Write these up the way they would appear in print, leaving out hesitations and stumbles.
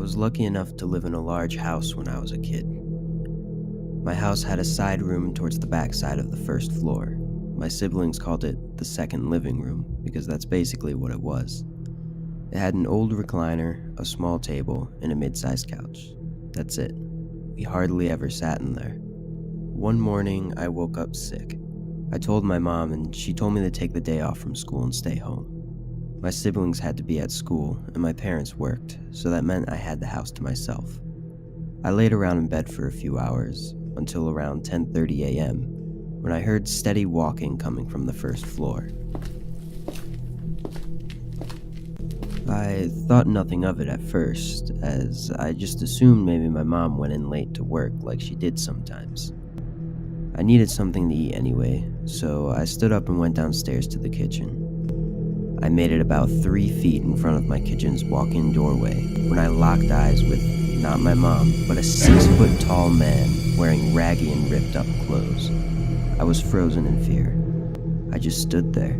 was lucky enough to live in a large house when I was a kid. My house had a side room towards the back side of the first floor. My siblings called it the second living room because that's basically what it was. It had an old recliner, a small table, and a mid-sized couch. That's it. We hardly ever sat in there. One morning, I woke up sick. I told my mom, and she told me to take the day off from school and stay home. My siblings had to be at school, and my parents worked, so that meant I had the house to myself. I laid around in bed for a few hours, until around 10:30 a.m., when I heard steady walking coming from the first floor. I thought nothing of it at first, as I just assumed maybe my mom went in late to work like she did sometimes. I needed something to eat anyway, so I stood up and went downstairs to the kitchen. I made it about 3 feet in front of my kitchen's walk-in doorway when I locked eyes with not my mom, but a 6-foot-tall man wearing raggy and ripped-up clothes. I was frozen in fear. I just stood there.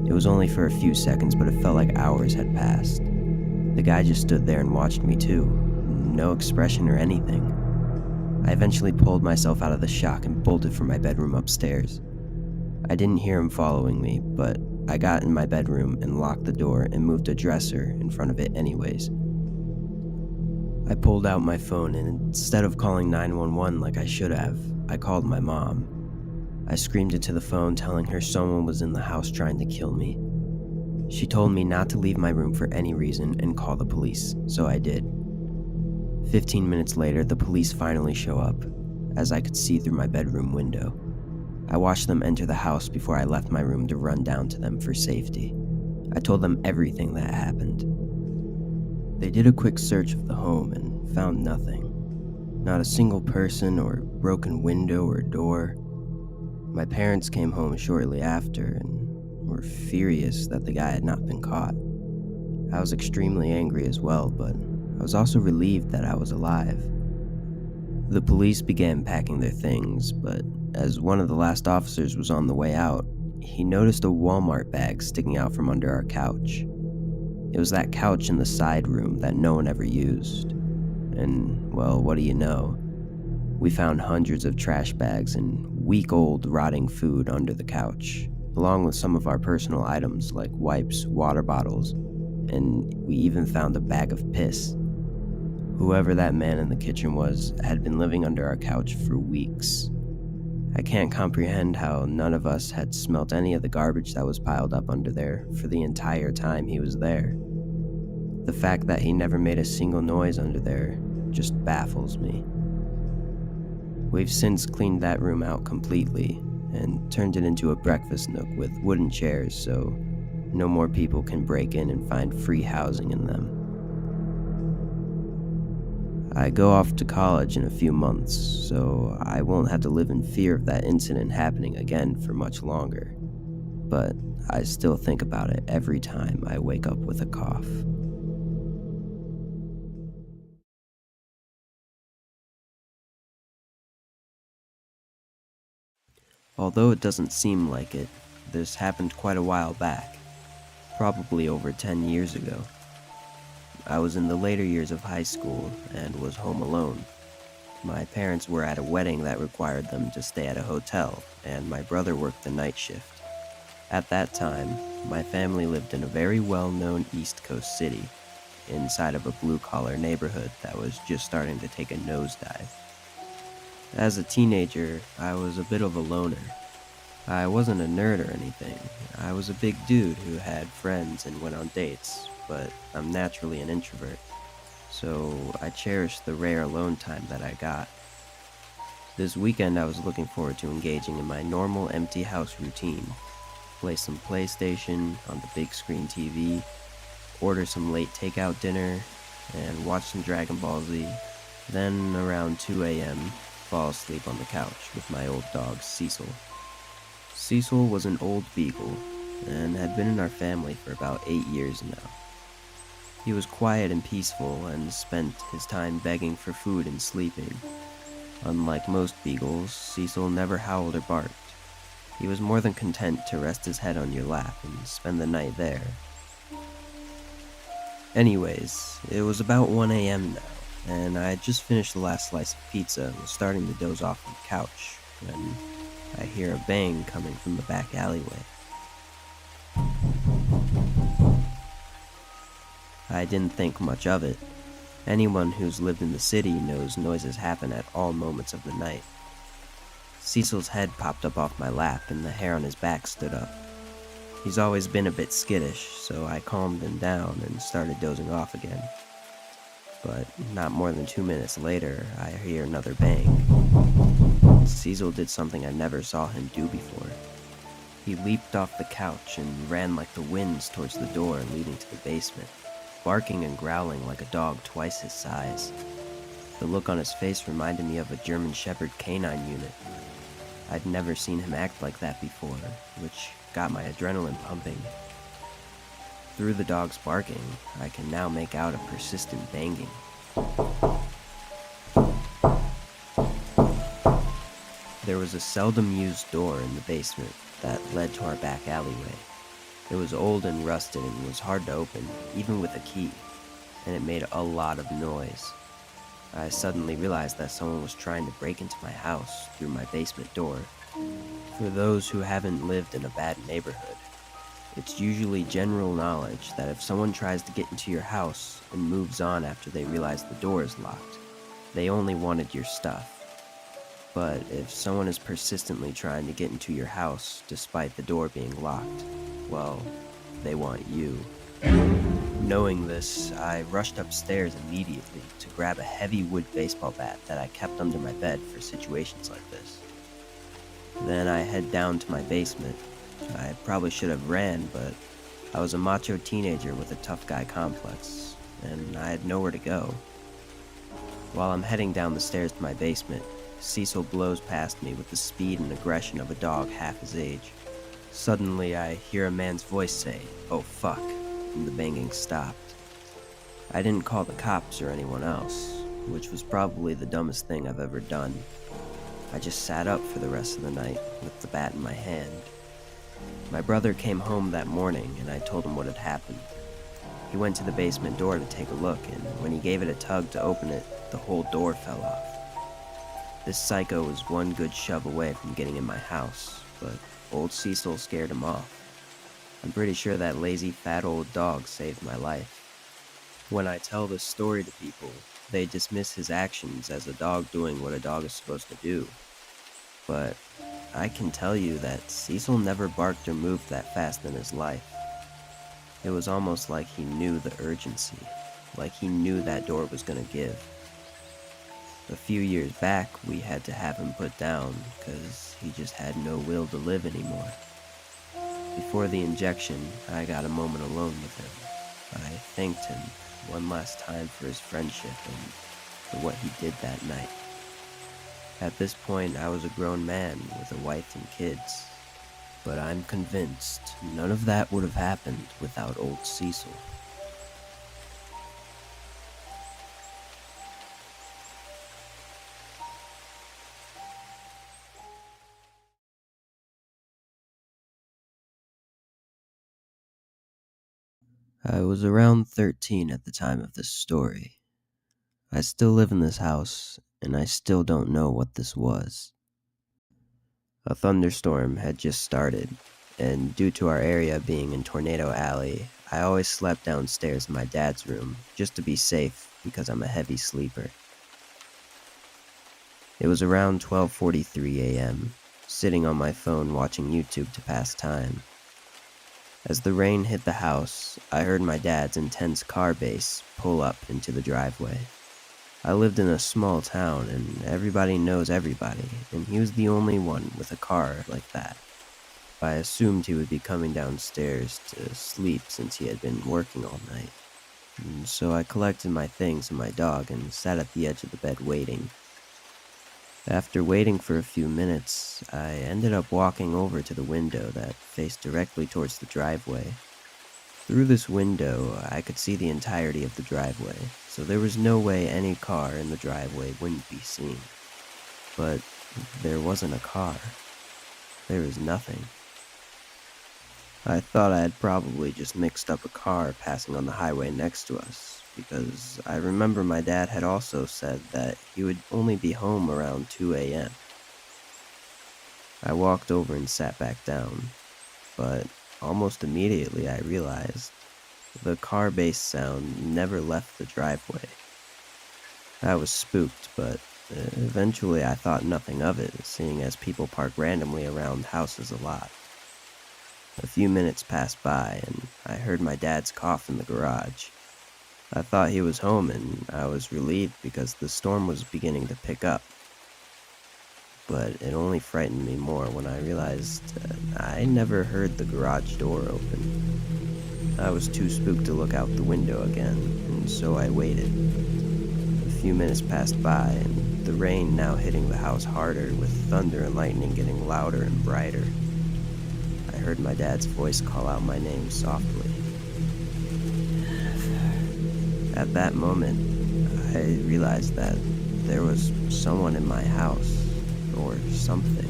It was only for a few seconds, but it felt like hours had passed. The guy just stood there and watched me too. No expression or anything. I eventually pulled myself out of the shock and bolted for my bedroom upstairs. I didn't hear him following me, but I got in my bedroom and locked the door and moved a dresser in front of it anyways. I pulled out my phone and instead of calling 911 like I should have, I called my mom. I screamed into the phone telling her someone was in the house trying to kill me. She told me not to leave my room for any reason and call the police, so I did. 15 minutes later, the police finally show up, as I could see through my bedroom window. I watched them enter the house before I left my room to run down to them for safety. I told them everything that happened. They did a quick search of the home and found nothing. Not a single person or broken window or door. My parents came home shortly after and were furious that the guy had not been caught. I was extremely angry as well, but I was also relieved that I was alive. The police began packing their things, but as one of the last officers was on the way out, he noticed a Walmart bag sticking out from under our couch. It was that couch in the side room that no one ever used. And, well, what do you know? We found hundreds of trash bags and week-old rotting food under the couch, along with some of our personal items like wipes, water bottles, and we even found a bag of piss. Whoever that man in the kitchen was had been living under our couch for weeks. I can't comprehend how none of us had smelt any of the garbage that was piled up under there for the entire time he was there. The fact that he never made a single noise under there just baffles me. We've since cleaned that room out completely and turned it into a breakfast nook with wooden chairs so no more people can break in and find free housing in them. I go off to college in a few months, so I won't have to live in fear of that incident happening again for much longer. But I still think about it every time I wake up with a cough. Although it doesn't seem like it, this happened quite a while back, probably over 10 years ago. I was in the later years of high school and was home alone. My parents were at a wedding that required them to stay at a hotel, and my brother worked the night shift. At that time, my family lived in a very well-known East Coast city, inside of a blue-collar neighborhood that was just starting to take a nosedive. As a teenager, I was a bit of a loner. I wasn't a nerd or anything. I was a big dude who had friends and went on dates, but I'm naturally an introvert, so I cherished the rare alone time that I got. This weekend I was looking forward to engaging in my normal empty house routine. Play some PlayStation on the big screen TV, order some late takeout dinner, and watch some Dragon Ball Z. Then around 2 a.m., fall asleep on the couch with my old dog Cecil. Cecil was an old beagle and had been in our family for about 8 years now. He was quiet and peaceful and spent his time begging for food and sleeping. Unlike most beagles, Cecil never howled or barked. He was more than content to rest his head on your lap and spend the night there. Anyways, it was about 1 a.m. now, and I had just finished the last slice of pizza and was starting to doze off on the couch when I hear a bang coming from the back alleyway. I didn't think much of it. Anyone who's lived in the city knows noises happen at all moments of the night. Cecil's head popped up off my lap and the hair on his back stood up. He's always been a bit skittish, so I calmed him down and started dozing off again. But not more than 2 minutes later, I hear another bang. Cecil did something I never saw him do before. He leaped off the couch and ran like the winds towards the door leading to the basement, barking and growling like a dog twice his size. The look on his face reminded me of a German Shepherd canine unit. I'd never seen him act like that before, which got my adrenaline pumping. Through the dog's barking, I can now make out a persistent banging. There was a seldom used door in the basement that led to our back alleyway. It was old and rusted and was hard to open, even with a key, and it made a lot of noise. I suddenly realized that someone was trying to break into my house through my basement door. For those who haven't lived in a bad neighborhood, it's usually general knowledge that if someone tries to get into your house and moves on after they realize the door is locked, they only wanted your stuff. But if someone is persistently trying to get into your house despite the door being locked, well, they want you. Knowing this, I rushed upstairs immediately to grab a heavy wood baseball bat that I kept under my bed for situations like this. Then I head down to my basement. I probably should have ran, but I was a macho teenager with a tough guy complex, and I had nowhere to go. While I'm heading down the stairs to my basement, Cecil blows past me with the speed and aggression of a dog half his age. Suddenly, I hear a man's voice say, "Oh fuck," and the banging stopped. I didn't call the cops or anyone else, which was probably the dumbest thing I've ever done. I just sat up for the rest of the night with the bat in my hand. My brother came home that morning and I told him what had happened. He went to the basement door to take a look, and when he gave it a tug to open it, the whole door fell off. This psycho was one good shove away from getting in my house, but old Cecil scared him off. I'm pretty sure that lazy fat old dog saved my life. When I tell this story to people, they dismiss his actions as a dog doing what a dog is supposed to do. But I can tell you that Cecil never barked or moved that fast in his life. It was almost like he knew the urgency, like he knew that door was gonna give. A few years back, we had to have him put down because he just had no will to live anymore. Before the injection, I got a moment alone with him. I thanked him one last time for his friendship and for what he did that night. At this point, I was a grown man with a wife and kids, but I'm convinced none of that would have happened without old Cecil. I was around 13 at the time of this story. I still live in this house, and I still don't know what this was. A thunderstorm had just started, and due to our area being in Tornado Alley, I always slept downstairs in my dad's room just to be safe because I'm a heavy sleeper. It was around 12:43 a.m., sitting on my phone watching YouTube to pass time. As the rain hit the house, I heard my dad's intense car bass pull up into the driveway. I lived in a small town and everybody knows everybody, and he was the only one with a car like that. I assumed he would be coming downstairs to sleep since he had been working all night. And so I collected my things and my dog and sat at the edge of the bed waiting. After waiting for a few minutes, I ended up walking over to the window that faced directly towards the driveway. Through this window, I could see the entirety of the driveway, so there was no way any car in the driveway wouldn't be seen. But there wasn't a car. There was nothing. I thought I had probably just mixed up a car passing on the highway next to us, because I remember my dad had also said that he would only be home around 2 a.m. I walked over and sat back down, but almost immediately I realized the car-based sound never left the driveway. I was spooked, but eventually I thought nothing of it, seeing as people park randomly around houses a lot. A few minutes passed by, and I heard my dad's cough in the garage. I thought he was home, and I was relieved because the storm was beginning to pick up. But it only frightened me more when I realized I never heard the garage door open. I was too spooked to look out the window again, and so I waited. A few minutes passed by, and the rain now hitting the house harder, with thunder and lightning getting louder and brighter. I heard my dad's voice call out my name softly. At that moment, I realized that there was someone in my house, or something.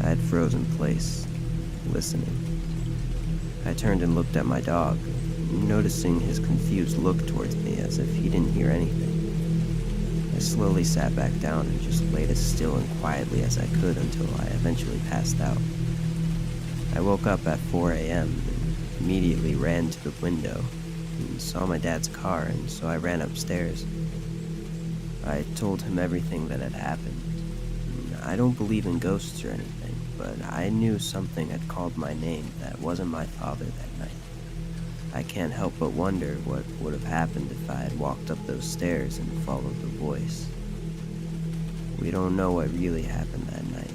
I had frozen place, listening. I turned and looked at my dog, noticing his confused look towards me as if he didn't hear anything. I slowly sat back down and just laid as still and quietly as I could until I eventually passed out. I woke up at 4 a.m. and immediately ran to the window and saw my dad's car, and so I ran upstairs. I told him everything that had happened. I don't believe in ghosts or anything, but I knew something had called my name that wasn't my father that night. I can't help but wonder what would have happened if I had walked up those stairs and followed the voice. We don't know what really happened that night,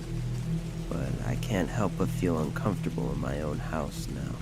but I can't help but feel uncomfortable in my own house now.